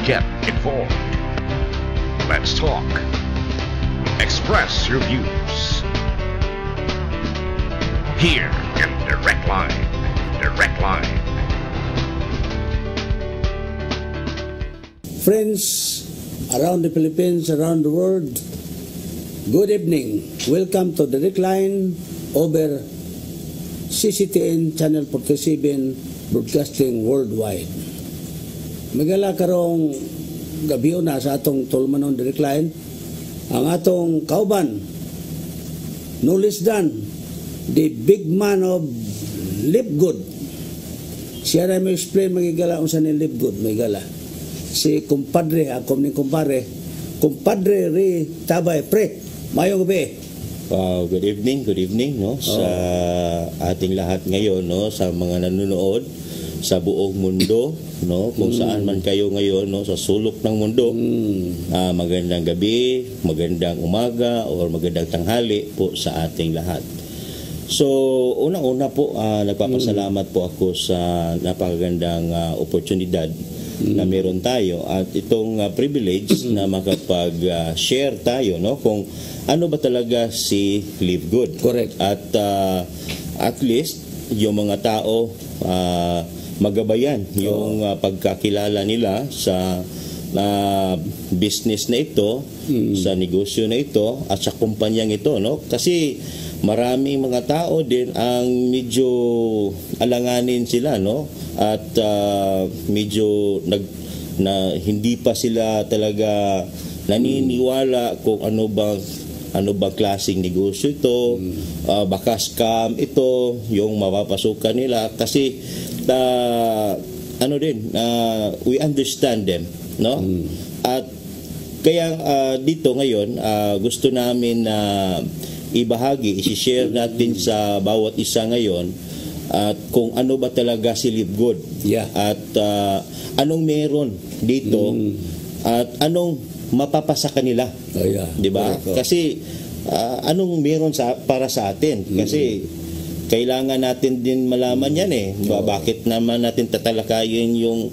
Get informed. Let's talk. Express your views. Here in Direct Line. Direct Line. Friends around the Philippines, around the world, good evening. Welcome to Direct Line over CCTN Channel 47 Broadcasting Worldwide. Magala karong gabi na sa atong tulmanon Direct Line ang atong kauban, no less than the big man of Live Good. Siya na may explain magigala kung saan yung Live Good magigala. Si kumpadre, ako ni kumpadre Ri Tabay, pre, mayong gabi. Good evening no sa ating lahat ngayon, no, sa mga nanonood sa buong mundo, no, kung saan man kayo ngayon, no, sa sulok ng mundo. Magandang gabi, magandang umaga or magandang tanghali po sa ating lahat. So, unang-una po, nagpapasalamat po ako sa napakagandang oportunidad na meron tayo at itong privilege na makapag-share tayo, no, kung ano ba talaga si Live Good. Correct. At least yung mga tao magabayan yung pagkakilala nila sa business na ito, sa negosyo na ito at sa kumpanyang ito, no? Kasi maraming mga tao din ang medyo alanganin sila, no? At medyo hindi pa sila talaga naniniwala kung ano bang klaseng negosyo ito, baka scam ito yung mapapasukan nila kasi we understand them, no? At kaya dito ngayon gusto namin na ibahagi, i-share natin sa bawat isa ngayon at kung ano ba talaga si Live Good. Yeah. At anong meron dito at anong mapapasa kanila. Oh, yeah. 'Di ba? Kasi anong meron para sa atin? Kasi kailangan natin din malaman yan Bakit naman natin tatalakayin yung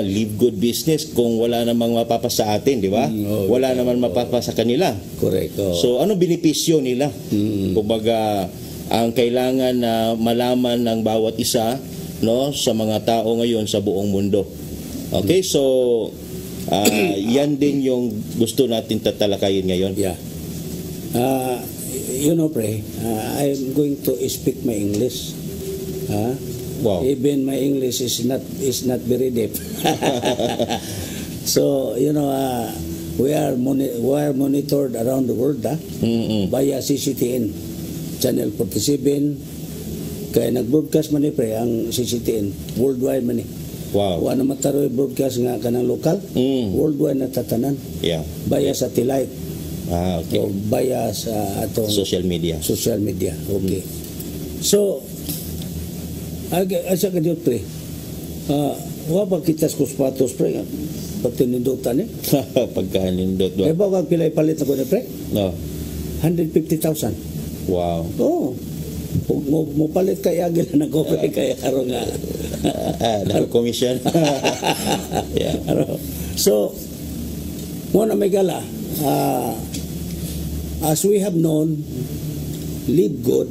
Live Good business kung wala namang mapapasa sa atin, di ba? Wala naman mapapasa kanila. Correct. So, anong benepisyo nila? Kumbaga, ang kailangan na malaman ng bawat isa, no, sa mga tao ngayon sa buong mundo. Okay, so yan din yung gusto natin tatalakayin ngayon. Yeah. You know, pre, I'm going to speak my English. Wow. Even my English is not very deep. So, you know, we are monitored around the world via CCTN Channel 47. Kaya nag-broadcast man pre ang CCTN worldwide man Wow. Wala naman taroy broadcast nga kanang lokal. Worldwide na tatanan. Yeah. Via satellite. Okay. O via sa atong social media. Okay. So asa ka diot pre, wa pa kitas ko sapatos pre pati nindutan pagkanindot do. May ba kag pilay palit ako ni pre? No. 150,000. Wow. Mo palit kay agil na ko pre kay aron nga dahil commission. Yeah. So mo na may gala, as we have known, Live Good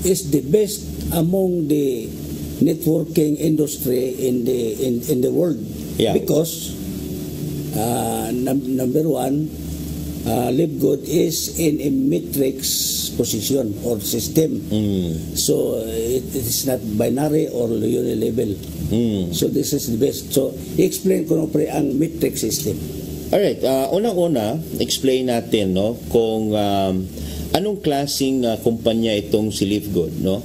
is the best among the networking industry in the world. Yeah. Because number one, Live Good is in a matrix position or system. So it is not binary or unilevel. So this is the best. So explain ko no pre ang matrix system. Alright, unang-una, explain natin, no, kung anong klaseng kumpanya itong si Live Good, no?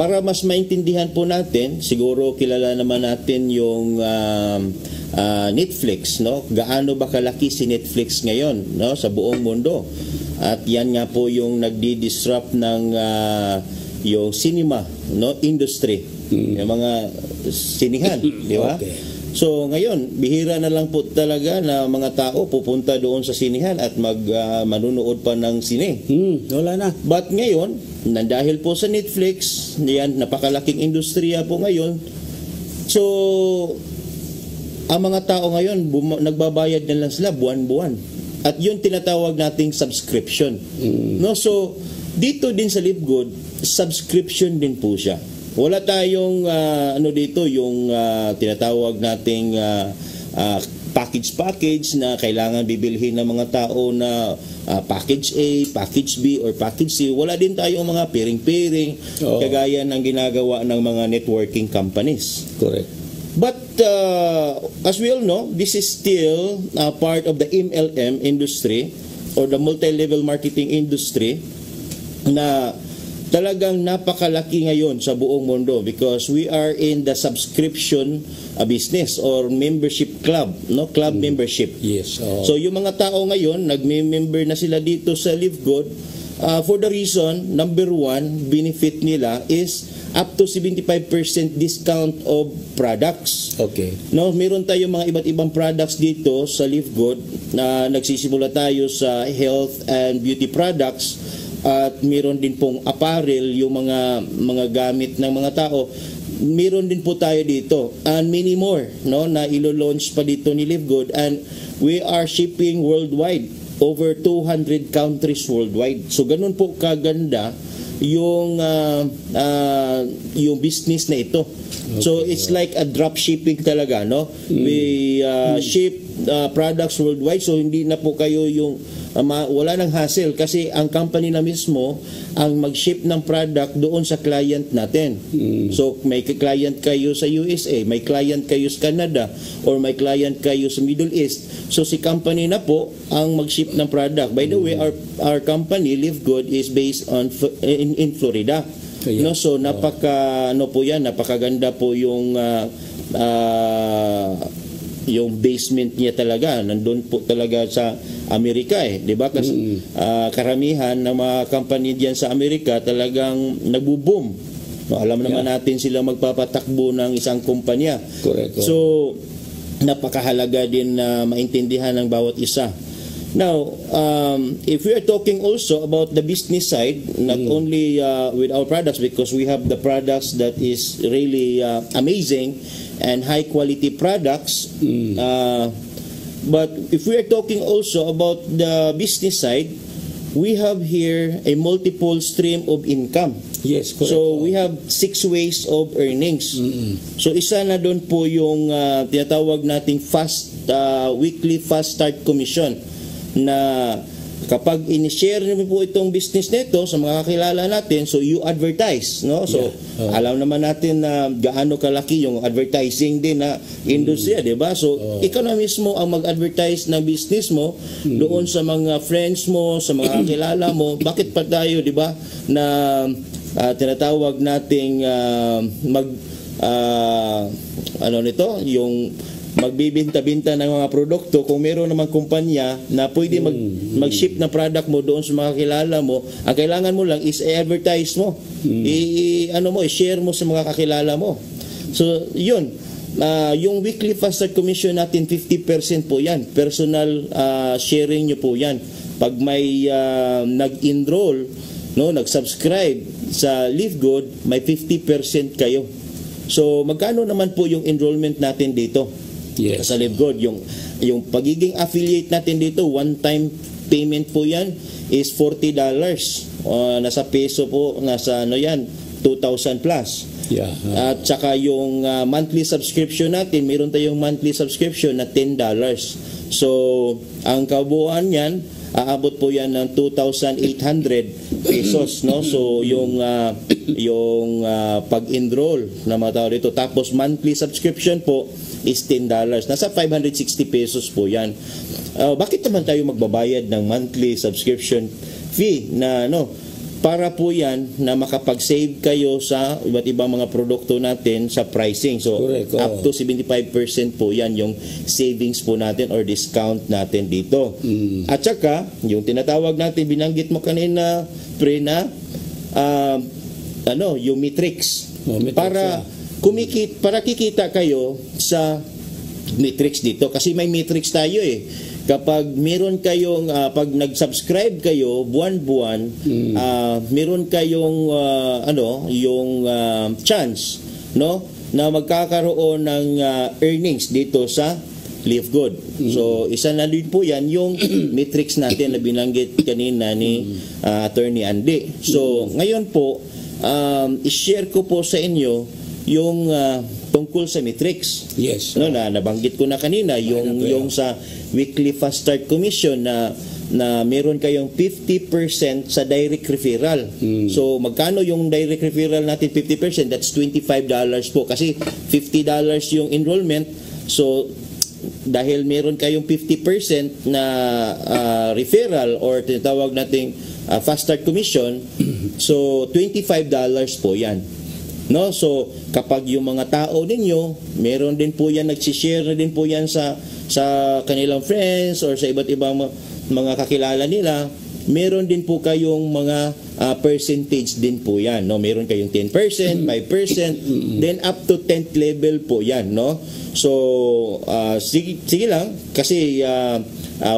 Para mas maintindihan po natin, siguro kilala naman natin yung Netflix, no? Gaano ba kalaki si Netflix ngayon, no, sa buong mundo? At yan nga po yung nagdi-disrupt ng yung cinema, no, industry, yung mga sinihan, di ba? Okay. So ngayon, bihira na lang po talaga na mga tao pupunta doon sa sinihan at manunood pa ng sine. Wala na. But ngayon, dahil po sa Netflix, yan, napakalaking industriya po ngayon. So, ang mga tao ngayon nagbabayad na lang sila buwan-buwan. At yun tinatawag nating subscription. No, so dito din sa Livegood, subscription din po siya. Wala tayong dito yung tinatawag nating package na kailangan bibilhin ng mga tao na package A, package B, or package C. Wala din tayong mga pairing-pairing kagaya ng ginagawa ng mga networking companies. Correct. But as we all know, this is still part of the MLM industry or the multi-level marketing industry na talagang napakalaki ngayon sa buong mundo because we are in the subscription business or membership club, no? Club membership. Yes. So yung mga tao ngayon, nagme-member na sila dito sa Livegood for the reason, number one, benefit nila is up to 75% discount of products. Okay. No, meron tayong mga iba't ibang products dito sa Livegood na nagsisimula tayo sa health and beauty products at meron din pong apparel, yung mga gamit ng mga tao. Meron din po tayo dito and many more, no, na ilo-launch pa dito ni Livegood, and we are shipping worldwide, over 200 countries worldwide. So ganun po kaganda yung business na ito. Okay. So it's like a drop shipping talaga, no? We ship products worldwide, so hindi na po kayo yung wala nang hassle kasi ang company na mismo ang mag-ship ng product doon sa client natin. So may client kayo sa USA, may client kayo sa Canada, or may client kayo sa Middle East. So si company na po ang mag-ship ng product. By the way, our company Livegood is based on in Florida. No, so napakaganda po yung basement niya talaga. Nandun po talaga sa Amerika di ba? Kasi karamihan ng mga company diyan sa Amerika talagang nagbo-boom. No, alam naman natin sila magpapatakbo ng isang kumpanya. Correct. So napakahalaga din na maintindihan ng bawat isa. Now, if we are talking also about the business side, not only with our products, because we have the products that is really amazing and high quality products, but if we are talking also about the business side, we have here a multiple stream of income. Yes, correct. So we have 6 ways of earnings. So isa na doon po yung tinatawag nating weekly fast start commission, na kapag in-share niyo po itong business nito sa mga kakilala natin, so you advertise, no? So alam naman natin na gaano kalaki yung advertising din na industriya, di ba? So ikaw na mismo ang mag-advertise ng business mo doon sa mga friends mo, sa mga kakilala mo. Bakit pa tayo, di ba, na tinatawag nating yung magbibinta-binta ng mga produkto. Kung meron namang kumpanya na pwede mag-ship na product mo doon sa mga kilala mo, ang kailangan mo lang is i-advertise mo. I-share mo sa mga kakilala mo. So, yun. Yung weekly fast start commission natin, 50% po yan. Personal sharing nyo po yan. Pag may nag-enroll, no, nag-subscribe sa Livegood, may 50% kayo. So, magkano naman po yung enrollment natin dito? Yes. Sa Livegood, yung pagiging affiliate natin dito, one-time payment po yan is $40. Nasa peso po, nasa 2,000 plus. Yeah. At saka yung monthly subscription natin, meron tayong monthly subscription na $10. So, ang kabuuan yan, aabot po yan ng 2,800 pesos, no? So, yung pag-enroll na mga tao dito. Tapos, monthly subscription po is $10. Nasa 560 pesos po yan. Bakit naman tayo magbabayad ng monthly subscription fee na para po yan na makapag-save kayo sa iba't ibang mga produkto natin sa pricing. So, correct, up to 75% po yan yung savings po natin or discount natin dito. At saka, yung tinatawag natin, binanggit mo kanina, pre, na yung matrix. Para kikita kayo sa matrix dito. Kasi may matrix tayo Kapag meron kayong pag nag-subscribe kayo buwan-buwan, meron kayong yung chance, no, na magkakaroon ng earnings dito sa Live Good. So, isa na din po yan yung metrics natin na binanggit kanina ni Attorney Andy. So, ngayon po, i-share ko po sa inyo yung tungkol sa metrics. Yes. No, nabanggit ko na kanina yung sa Weekly Fast Start Commission na meron kayong 50% sa direct referral. So, magkano yung direct referral natin 50%? That's $25 po. Kasi $50 yung enrollment. So, dahil meron kayong 50% na referral or tinatawag nating Fast Start Commission, so $25 po yan. No? So, kapag yung mga tao ninyo, meron din po yan, nagsishare na din po yan sa kanilang friends or sa iba't ibang mga kakilala nila, meron din po kayong mga percentage din po yan. No? Meron kayong 10%, 5%, then up to 10th level po yan. No? So, sige lang, kasi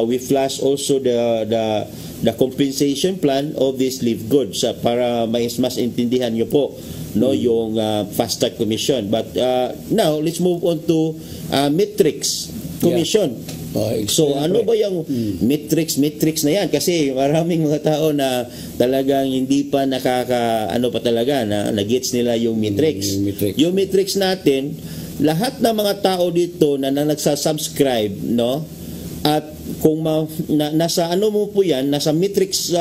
we flash also the compensation plan of this Live Good para mas intindihan nyo po yung Fast Start Commission. But now, let's move on to Metrics Commission. Yeah. So ano ba yung metrics na yan? Kasi maraming mga tao na talagang hindi pa pa talaga na gets nila yung metrics. Yung metrics natin, lahat ng mga tao dito na nagsasubscribe, no? At kung nasa mo po yan, nasa metrics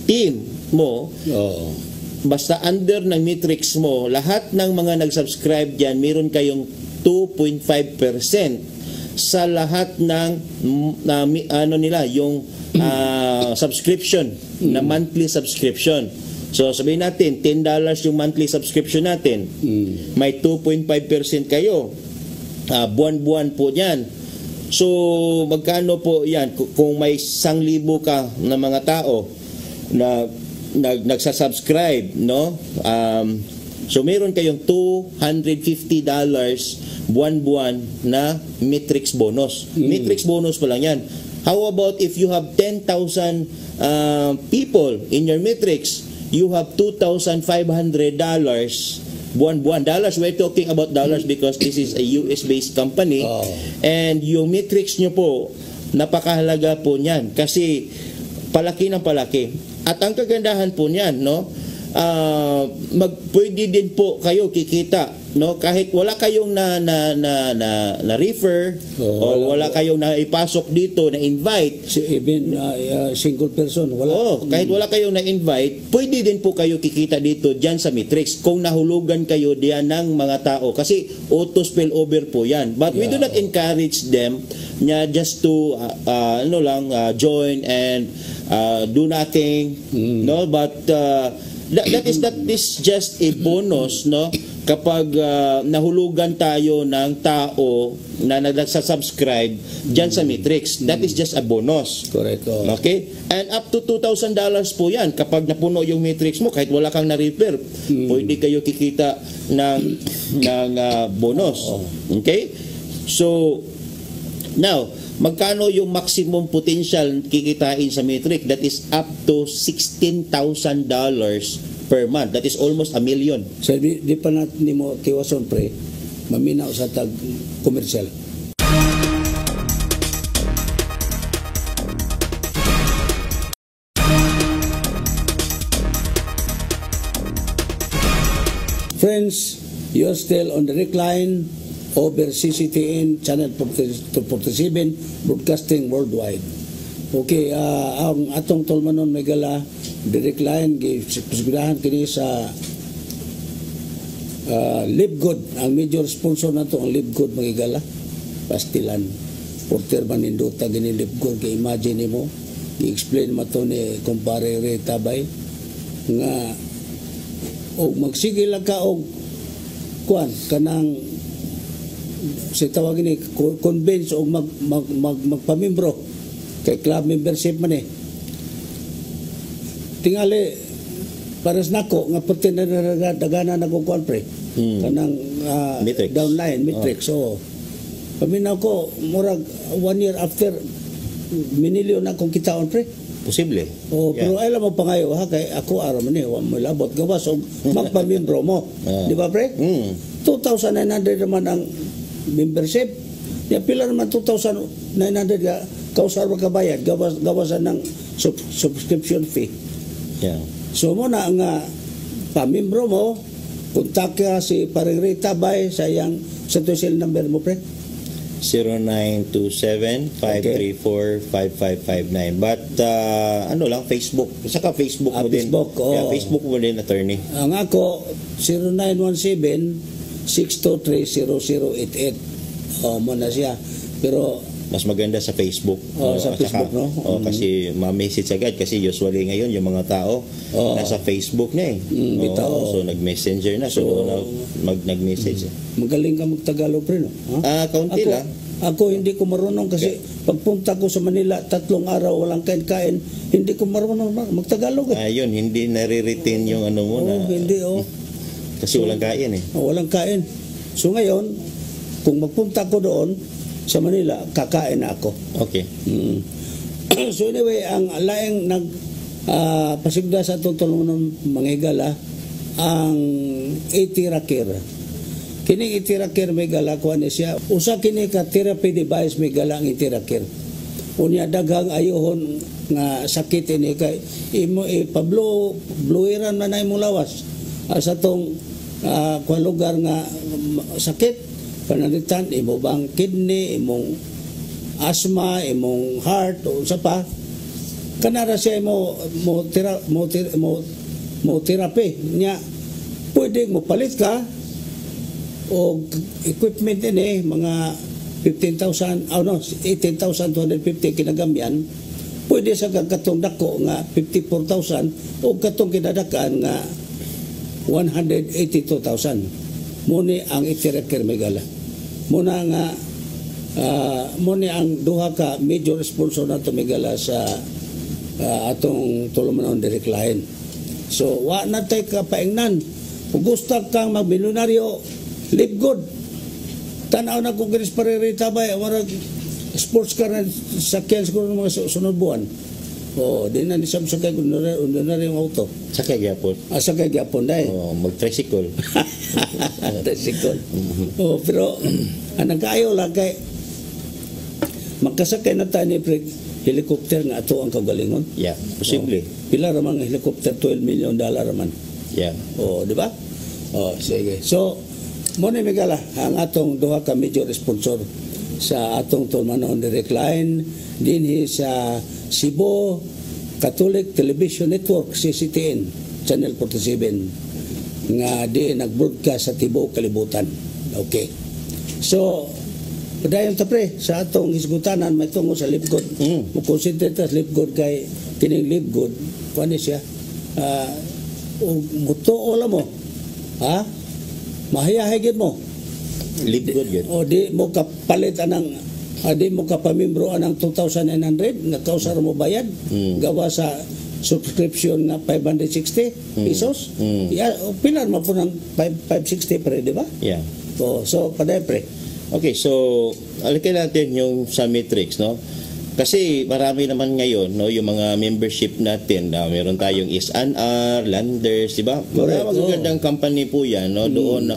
team mo, basta under ng metrics mo, lahat ng mga nag-subscribe dyan, meron kayong 2.5% sa lahat ng yung subscription na monthly subscription. So sabihin natin $10 yung monthly subscription natin. May 2.5% kayo. Buwan-buwan po 'yan. So magkano po 'yan kung may 1,000 ka na mga tao na nagsasubscribe, no? So meron kayong $250 buwan-buwan na metrics bonus. Metrics bonus pa lang yan. How about if you have 10,000 people in your metrics, you have $2,500 buwan-buwan. Dollars, we're talking about dollars because this is a US-based company. And yung metrics nyo po, napakahalaga po niyan kasi palaki ng palaki. At ang kagandahan po niyan, no? Pwede din po kayo kikita, no, kahit wala kayong na refer o wala kayong na ipasok dito na invite, even single person kahit wala kayong na invite, pwede din po kayo kikita dito diyan sa metrics kung nahulugan kayo diyan ng mga tao kasi auto spill over po yan. But we do not encourage them just to join and do nothing, no, but that is just a bonus, no, kapag nahulugan tayo ng tao na nagsasubscribe dyan sa metrics. That is just a bonus. Correct. Okay? And up to $2,000 po yan kapag napuno yung metrics mo kahit wala kang na-refer. Pwede kayo kikita ng bonus. Okay? So now, magkano yung maximum potential kikitain sa metric? That is up to $16,000 per month. That is almost $1 million. So di pa natin mo tiwason pre, maminaw sa tag commercial. Friends, you are still on the recline over CCTN Channel 47 broadcasting worldwide. Okay, ang atong tolmanon may gala direct line gisigurahan kini sa Live Good. Ang major sponsor nato ang Live Good magigala pastilan porter manindota gini Live Good. Kay imagine mo i-explain mo to ni kumpare Ray Tabay nga og magsige lang ka og kuan kanang si tawagin ni convince og magpamimbro kay club membership man tingali pares nako nga pertin na dagana nagkuan pre kanang downline metrics. So paminaw ko murag 1 year after minilyon na kong kitaon pre. Posible. Pero alam mo pa ngayon kay ako ara man wa mo labot gawas og magpamimbro mo. Di ba pre? 2,900 naman ang membership. Ya pila naman 2,900 ka kausar makabayad gawasan ng subscription fee. Yeah. So mo na nga pamimbro mo, kontak ka si Paring Rita Bay sa iyang sa cell number mo pre. 0927-534-5559. But ano lang, Facebook. Saka Facebook mo din. Facebook, Yeah, Facebook mo din, attorney. Ang ako 0917-623-0088. Mo na siya. Pero Mas maganda sa Facebook. sa At Facebook, no? Kasi ma-message agad. Kasi usually ngayon, yung mga tao, nasa Facebook na eh. bitaw. So, nag-messenger na. So, doon na nag-message. magaling ka magtagalog pre, no? Ha? Kaunti lang. Ako hindi ko marunong kasi pagpunta ko sa Manila 3 araw walang kain-kain, hindi ko marunong magtagalog. Yun, hindi nare-retain yung ano mo na. Hindi. Kasi walang kain eh. Walang kain. So ngayon, kung magpunta ko doon sa Manila, kakain na ako. Okay. So anyway, ang laing pasigda sa tutulong ng mga igala, ang itirakir. Kining itirakir may gala kuha ni siya. Usa kini ka therapy device may gala ang itirakir. Unya daghang ayohon nga sakit ini kay imo ipabluiran man na imong lawas sa tong kuha lugar nga sakit. Panalitan, imo bang kidney, imong asthma, imong heart, o sa pa, kanara siya mo therapy niya. Pwede mo palit ka o equipment ini mga 15,000, 18,250 kinagamyan. Pwede sa katong dako nga 54,000 o katong kinadakan nga 182,000. Muni ang itirakir megala. Muna nga muni ang duha ka major sponsor nato megala sa atong tulumanon direct line. So wa na tay ka paingnan. Kung gusto kang magmilyonaryo, live good. Tanaw na kung kinis paririta ba warag sports car na sakyan siguro ng mga sunod buwan. Di na ni sakay kung ordinary yung auto. Sakay gyapon. Sakay gyapon dahil. Mag-tricycle. Tricycle. Pero anang kaayo lang kay magkasakay na tayo ni helicopter nga ato ang kagalingon. Yeah, posible. Pila raman ang helicopter, $12 million raman. Yeah. Di ba? Sige. So, mo ni Migala, ang atong duha ka major sponsor sa atong tulmanon direct line dinhi sa Cebu Catholic Television Network, CCTN, Channel 47, nga di nag-broadcast sa tibuok kalibutan. Okay. So, padayon ta pre, sa atong hisgutanan, may tungo sa live good. Concentrate sa live good kay kining live good, paano siya? Muto ola mo. Ha? Mahiyahigid mo. Live good yun. Di mo kapalit anang di mo kapamimbro anang 2,900 nga kausar mo bayad gawa sa subscription nga 560 pesos. Pilar mo po ng 560 pre, di ba? Yeah. So paday pre. Okay, so alikin natin yung sa matrix, no? Kasi marami naman ngayon, no, yung mga membership natin, meron tayong SNR, Landers, di ba? Magagandang company po yan, no? Doon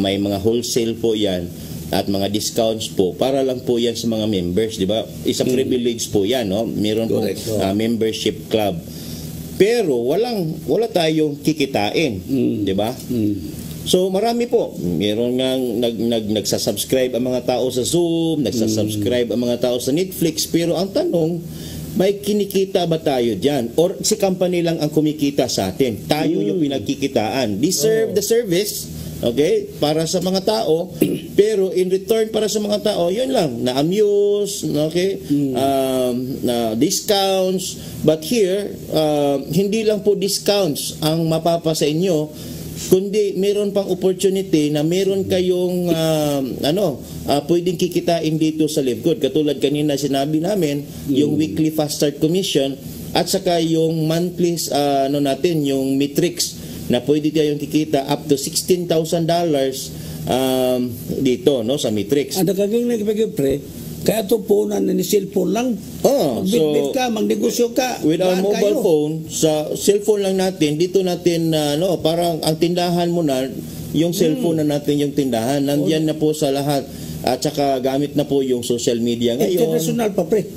may mga wholesale po yan at mga discounts po para lang po yan sa mga members, di ba? Isang privilege po yan, no? Meron po membership club. Pero wala tayong kikitain, di ba? So marami po. Meron nga nagsasubscribe ang mga tao sa Zoom, nagsasubscribe ang mga tao sa Netflix, pero ang tanong, may kinikita ba tayo dyan? Or si company lang ang kumikita sa atin? Tayo yung pinagkikitaan. Deserve the service, okay, para sa mga tao, pero in return para sa mga tao, yun lang, na-amuse, okay, na discounts. But here, hindi lang po discounts ang mapapa sa inyo, kundi meron pang opportunity na meron kayong pwedeng kikitain dito sa Live Good. Katulad kanina sinabi namin, yung weekly fast start commission at saka yung monthly natin, yung matrix na pwede tayong kikita up to $16,000 dito, no, sa matrix. Ada kaging nagpagyo pre, kaya ito po na ni cellphone lang. Magbitbit ka, magnegosyo ka. With our mobile phone, sa cellphone lang natin, dito natin, parang ang tindahan mo na, yung cellphone na natin yung tindahan. Nandiyan na po sa lahat. At saka gamit na po yung social media ngayon. International pa, pre.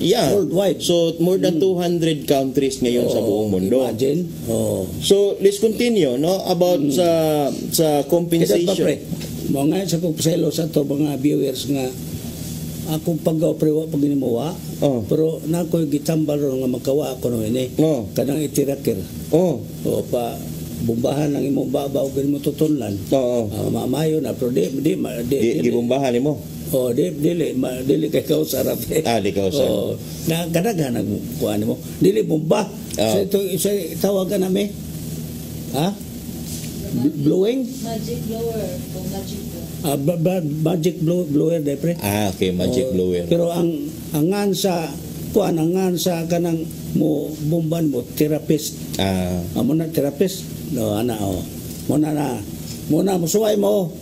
Yeah. Worldwide. So, more than 200 countries ngayon sa buong mundo. Imagine. So, let's continue, no? About sa compensation. Kaya pa, pre. Mga sa pagpaselo sa to mga viewers nga akong pag-prewa pag inimuwa. Pero na ko gitambal ro nga makawa ako no ini. Kanang itirakir. O pa bumbahan ang imong babaw gan mo tutunlan. Mamayo na pero di bumbahan mo. Dili kay kausarap. Di kausarap. Na kadaghan ang kuan mo. Dili bomba. Sa ito sa tawagan nami. Blowing? Magic blower. Magic blower dai pre. Okay, magic blower. Pero ang angan sa kuan angan sa kanang mo bomban mo therapist. Amo na therapist. No ana muna musuway mo.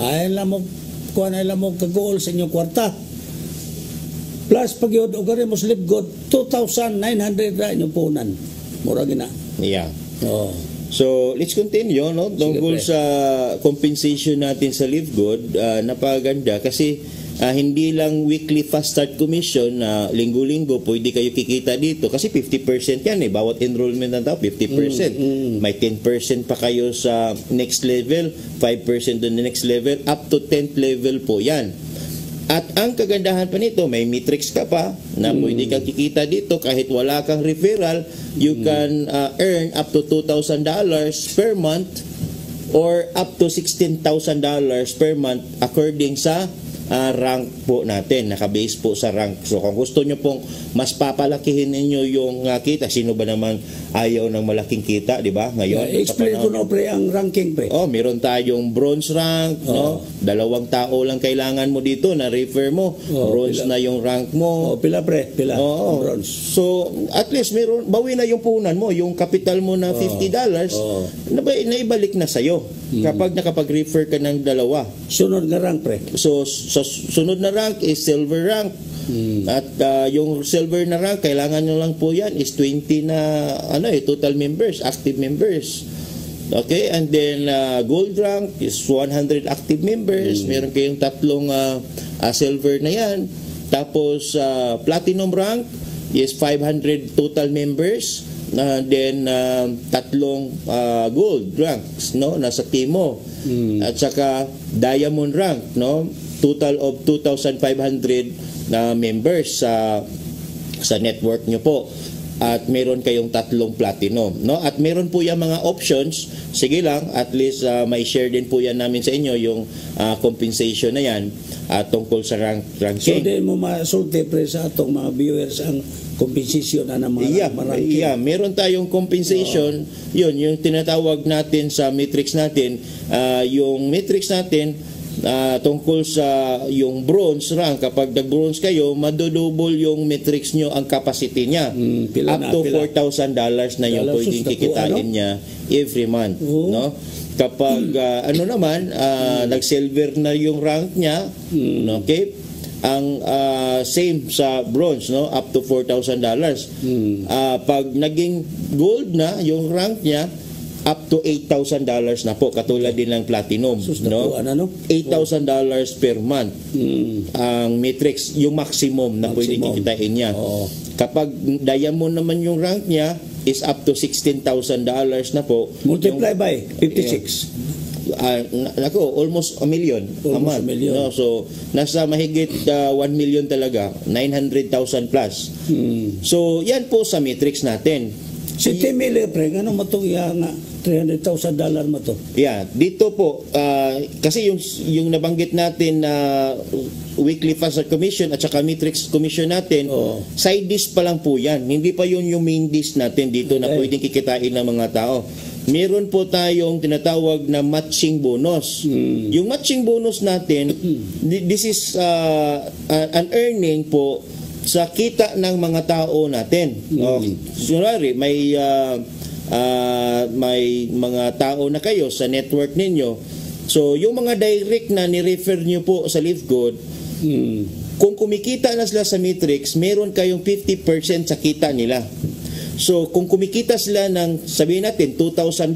Ay lang mo kuan ay lang mo kagol sa inyong kwarta. Plus pag yun ugari mo slip god 2,900 ra inyong punan. Mura gina. Yeah. So, let's continue, no? Tungkol sa compensation natin sa Live Good, napaganda kasi hindi lang weekly fast start commission na linggo-linggo pwede kayo kikita dito kasi 50% yan bawat enrollment na tao 50%. May 10% pa kayo sa next level, 5% on the next level, up to 10th level po yan. At ang kagandahan pa nito, may matrix ka pa na pwede kang kikita dito kahit wala kang referral, you can earn up to $2,000 per month or up to $16,000 per month according sa rank po natin, nakabase po sa rank. So kung gusto nyo pong mas papalakihin ninyo yung kita, sino ba naman ayaw ng malaking kita, di ba? Ngayon, explain ko na pre ang ranking pre. Meron tayong bronze rank, no? 2 tao lang kailangan mo dito na refer mo. Bronze na yung rank mo. Pila pre, pila. Bronze. So at least meron bawi na yung punan mo, yung capital mo na $50, naibalik na sa'yo kapag nakapag-refer ka ng 2. Sunod na rank pre. So sunod na rank is silver rank. At yung silver na rank, kailangan nyo lang po yan is 20 na total members, active members. Okay, and then gold rank is 100 active members. Meron kayong 3 silver na yan. Tapos platinum rank is 500 total members. Then 3 gold ranks, no, nasa team mo. At saka diamond rank, no, total of 2,500 na members sa network nyo po. At meron kayong 3 platinum, no? At meron po yung mga options. Sige lang, at least may share din po yan namin sa inyo yung compensation na yan tungkol sa ranking. So din mo masulti pre sa atong mga viewers ang compensation na ng mga ranking. Meron tayong compensation. Yun, yung tinatawag natin sa matrix natin. Yung matrix natin tungkol sa yung bronze rank, kapag nag-bronze kayo, madodouble yung metrics nyo, ang capacity niya. Up to $4,000 na yung pwedeng kikitain niya every month. No? Kapag nag-silver na yung rank niya, okay, ang same sa bronze, no, up to $4,000. Pag naging gold na yung rank niya, up to $8,000 na po, katulad din ng platinum, no? $8,000 per month ang matrix, yung maximum na pwedeng kikitain niya. Kapag diamond naman yung rank niya is up to $16,000 na po. Multiply by 56. Almost a million a month. No? So, nasa mahigit 1 million talaga, 900,000 plus. So, yan po sa matrix natin. Si Timile pre, ano matuya nga $300,000 mo to? Yeah, dito po kasi yung nabanggit natin na weekly fast start commission at saka matrix commission natin, side dish pa lang po yan. Hindi pa yun yung main dish natin dito na pwedeng kikitain ng mga tao. Meron po tayong tinatawag na matching bonus. Yung matching bonus natin, this is an earning po sa kita ng mga tao natin. Sunwari, may mga tao na kayo sa network ninyo. So, yung mga direct na ni-refer nyo po sa Live Good, kung kumikita na sila sa matrix, meron kayong 50% sa kita nila. So, kung kumikita sila ng, sabihin natin, $2,000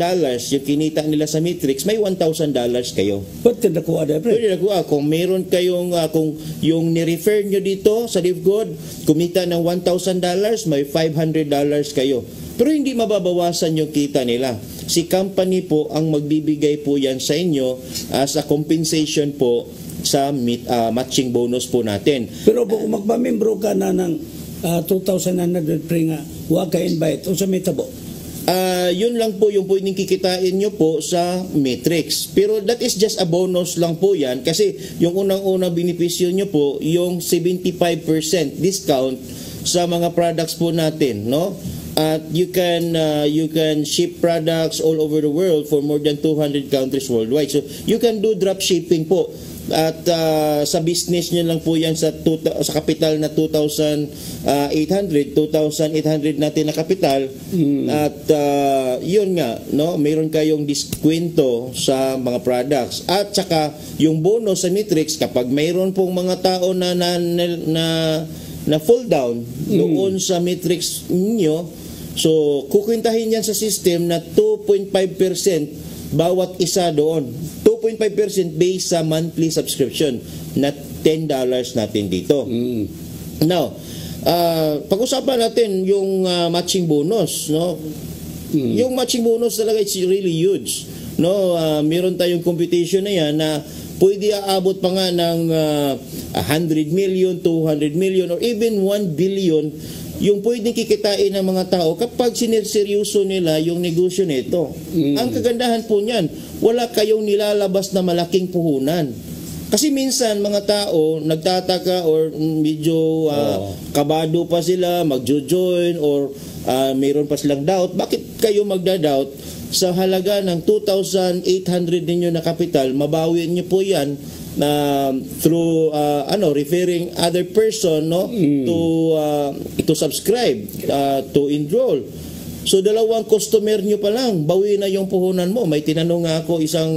yung kinita nila sa Matrix, may $1,000 kayo. Pwede nakuha na, pre. Pwede nakuha. Kung meron kayong, kung yung ni-refer nyo dito sa Live Good, kumita ng $1,000, may $500 kayo. Pero hindi mababawasan yung kita nila. Si company po ang magbibigay po yan sa inyo as a compensation po sa matching bonus po natin. Pero kung magpamembro ka na ng 2,900 pre nga, huwag ka invite o sa metabo. Yun lang po yung pwedeng kikitain nyo po sa Matrix. Pero that is just a bonus lang po yan kasi yung unang-unang benepisyo nyo po yung 75% discount sa mga products po natin, no? At you can ship products all over the world for more than 200 countries worldwide. So you can do drop shipping po. At sa business nyo lang po yan sa kapital na 2,800 natin na kapital. At yun nga, no, mayroon kayong diskwento sa mga products. At saka yung bonus sa Matrix, kapag mayroon pong mga tao na fall down doon sa Matrix ninyo, so kukwintahin yan sa system na 2.5% bawat isa doon. 2.5% based sa monthly subscription na $10 natin dito. Now, pag-usapan natin yung matching bonus, no? Yung matching bonus talaga is really huge, no? Meron tayong competition na yan na pwede aabot pa nga ng 100 million, 200 million, or even 1 billion yung pwedeng kikitain ng mga tao kapag sinerseryoso nila yung negosyo nito. Ang kagandahan po niyan, wala kayong nilalabas na malaking puhunan. Kasi minsan mga tao nagtataka or medyo kabado pa sila magjo-join or mayroon pa silang doubt. Bakit kayo magda-doubt? Sa halaga ng 2,800 ninyo na kapital, mabawi niyo po yan through referring other person, no, to subscribe, to enroll. So dalawang customer nyo pa lang, bawi na yung puhunan mo. May tinanong nga ako isang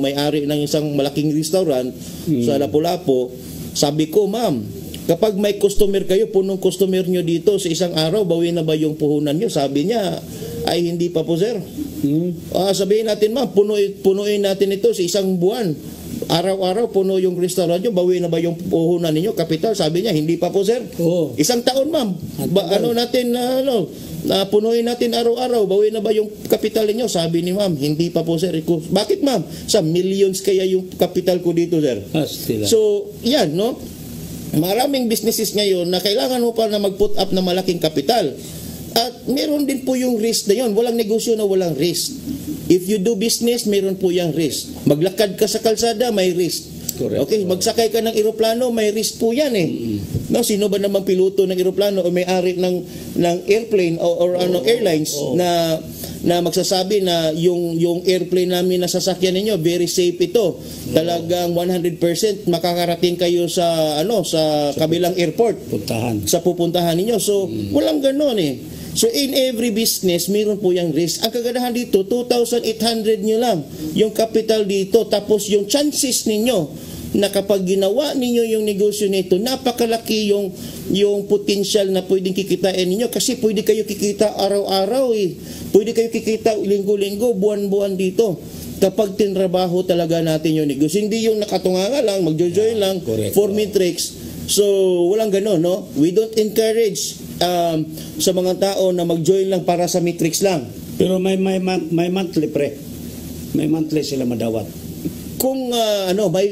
may-ari ng isang malaking restaurant sa Lapu-Lapu. Sabi ko, ma'am, kapag may customer kayo, punong customer nyo dito sa isang araw, bawi na ba yung puhunan nyo? Sabi niya, ay hindi pa po, sir. Sabihin natin, ma'am, punuin natin ito sa isang buwan. Araw-araw puno yung restaurant nyo, bawi na ba yung puhunan ninyo, kapital? Sabi niya, hindi pa po, sir. Isang taon, ma'am. Punuin natin araw-araw, bawi na ba yung kapital ninyo? Sabi ni ma'am, hindi pa po, sir. Bakit, ma'am? Sa millions kaya yung kapital ko dito, sir. So, yan, no? Maraming businesses ngayon na kailangan mo pa na mag-put up na malaking kapital. At meron din po yung risk na yun. Walang negosyo na walang risk. If you do business, meron po yung risk. Maglakad ka sa kalsada, may risk. Correct. Okay, magsakay ka ng eroplano, may risk po yan eh. No, sino ba namang piloto ng eroplano o may-ari ng airplane or airlines na magsasabi na yung airplane namin na sasakyan ninyo very safe ito. Talagang 100% makakarating kayo sa sa kabilang airport. Sa pupuntahan ninyo. So, walang ganoon eh. So in every business, meron po yung risk. Ang kagandahan dito, 2,800 nyo lang yung capital dito. Tapos yung chances ninyo na kapag ginawa ninyo yung negosyo nito, napakalaki yung potential na pwedeng kikitain ninyo. Kasi pwede kayo kikita araw-araw eh. Pwede kayo kikita linggo-linggo, buwan-buwan dito. Kapag tinrabaho talaga natin yung negosyo. Hindi yung nakatunganga lang, magjo-join lang, for Matrix. So, walang gano'n, no? We don't encourage sa mga tao na mag-join lang para sa Matrix lang. Pero may monthly, pre. May monthly sila madawat. Kung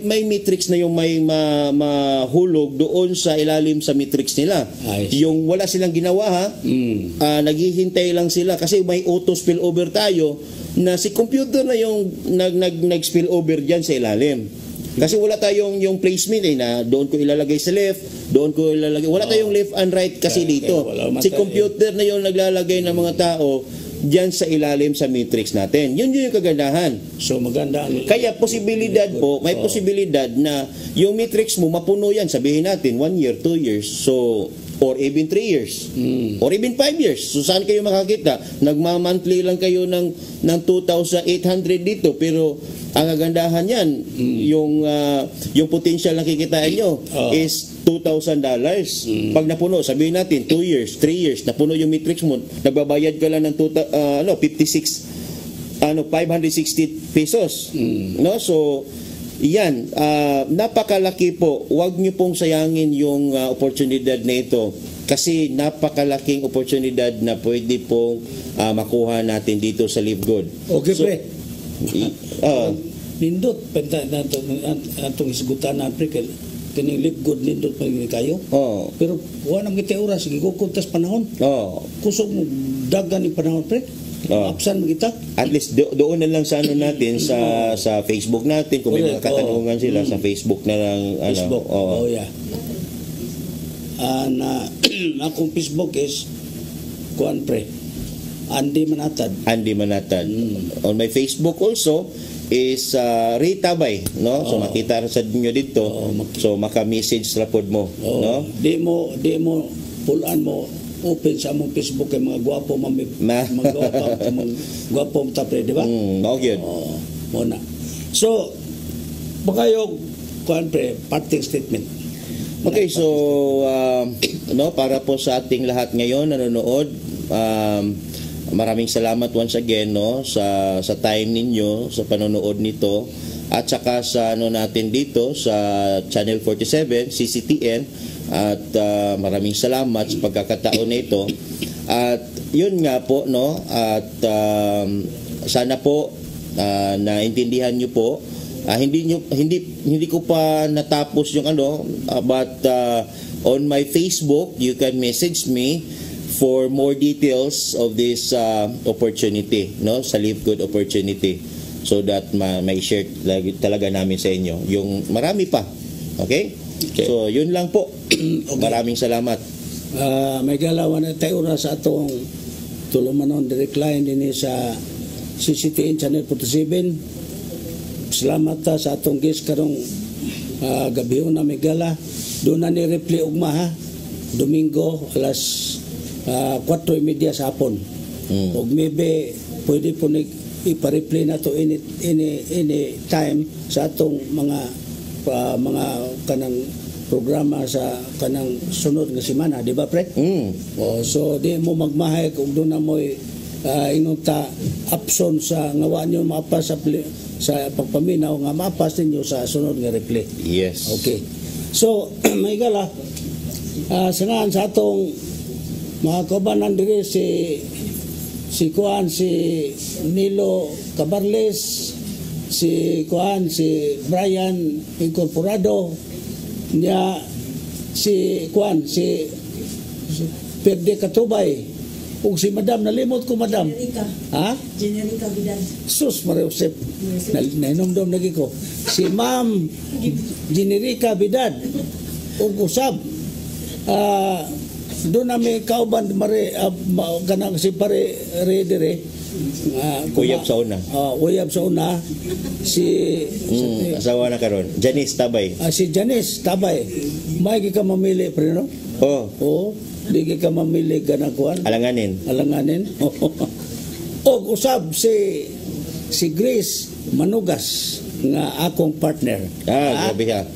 may Matrix na yung may mahulog doon sa ilalim sa Matrix nila. Yung wala silang ginawa ha, naghihintay lang sila kasi may auto spillover tayo na si computer na yung nag-spillover dyan sa ilalim. Kasi wala tayong yung placement na doon ko ilalagay sa left, doon ko ilalagay. Wala tayong left and right kasi dito. Si computer na yung naglalagay ng mga tao diyan sa ilalim sa Matrix natin. Yun yung kagandahan. So maganda. Kaya posibilidad po, may posibilidad na yung Matrix mo mapuno yan, sabihin natin 1 year, 2 years. So or even 3 years or even 5 years. So saan kayo makakita? Nagma-monthly lang kayo ng 2,800 dito, pero ang kagandahan yan, yung potential na kikitain nyo is $2,000. Pag napuno, sabihin natin 2 years, 3 years, napuno yung matrix mo, nagbabayad ka lang ng 560 pesos. No? So yan, napakalaki po. Huwag niyo pong sayangin yung oportunidad na ito, kasi napakalaking oportunidad na pwede pong makuha natin dito sa Live Good. Okay, So, pre. Nindot, penta na itong isgutan na, pre, kining Live Good nindot pag kayo. Pero wala nang kita oras, gigukuntas panahon. Kusog mo dagan ni panahon, pre. Apsan mo kita. At least doon na lang sa ano natin sa Facebook natin, kung may mga katanungan sila sa Facebook na lang. Facebook. Yeah. Na akong Facebook is kuan, pre, Andy Manatad. On my Facebook also is Rita Bay, no? So makita ra sa inyo dito. So maka-message ra pod mo, no? Di mo pulaan mo open sa among Facebook kay mga gwapo mga gwapo ta, pre, di ba? Mao gyud. Mo na. So bakayo kuan, pre, parting statement. Okay, so no, para po sa ating lahat ngayon nanonood, maraming salamat once again, no, sa time ninyo sa panonood nito, at saka sa ano natin dito sa Channel 47 CCTN, at maraming salamat sa pagkakataon na ito. At yun nga po, no, at sana po naintindihan niyo po. Hindi ko pa natapos yung ano, but on my Facebook you can message me for more details of this opportunity, no, sa Live Good opportunity, so that may share talaga namin sa inyo yung marami pa. Okay? So yun lang po. Okay. Maraming salamat. May galawan na tayo sa atong tulumanon direct line din sa CCTN Channel 47. Salamat sa atong guest karong gabi na may gala. Doon na ni reply ugma, ha, Domingo alas 4:30 sa hapon. Ug maybe pwede po ipa-replay na to any time sa atong mga kanang programa sa kanang sunod nga semana, di ba, pre? So di mo magmahay kung doon na mo inunta option sa ngawa niyo mapas sa pagpaminaw nga mapas ninyo sa sunod nga replay. Yes. Okay. So may gala sangan sa atong mga kaubanan diri si Nilo Cabarles, si Brian Incorporado, niya si Perde Katubay, ug si Madam, nalimot ko, Madam. Generica Vidal. Sus Maria Josep. Nainomdom lagi ko. Si Ma'am Generica Vidal. Ug usab doon na may kauban kanang si pare redere Uyab sa una. Uyab sa una si asawa na karon, Janice Tabay. Si Janice Tabay. May ka mamili, pre, no? Di ka mamili ganang kuan. Alanganin. O usab si Grace Manugas nga akong partner. Grabe ha.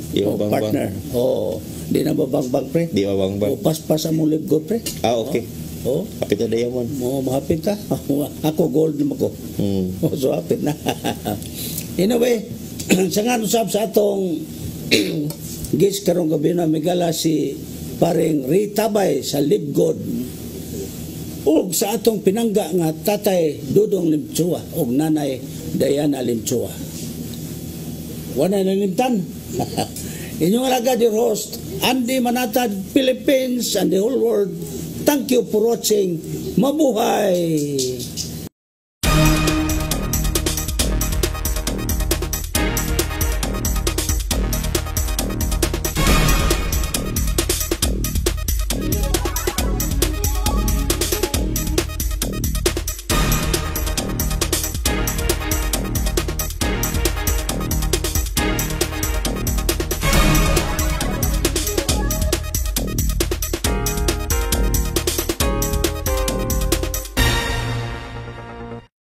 Partner. Di na babang-bang, pre. Di babang-bang. Pas-pas ang Live Good, pre. Okay. Hapit na diamond. Mahapit ta. Ako gold naman ko. So hapit na. Anyway, sa nga usab sa atong guest karong gabi na migala si paring Ritabay sa Live Good. Ug sa atong pinangga nga tatay Dudong Limchua ug nanay Diana Limchua. Wala na limtan. Inyong alagad your host, Andy Manatad, Philippines and the whole world. Thank you for watching. Mabuhay!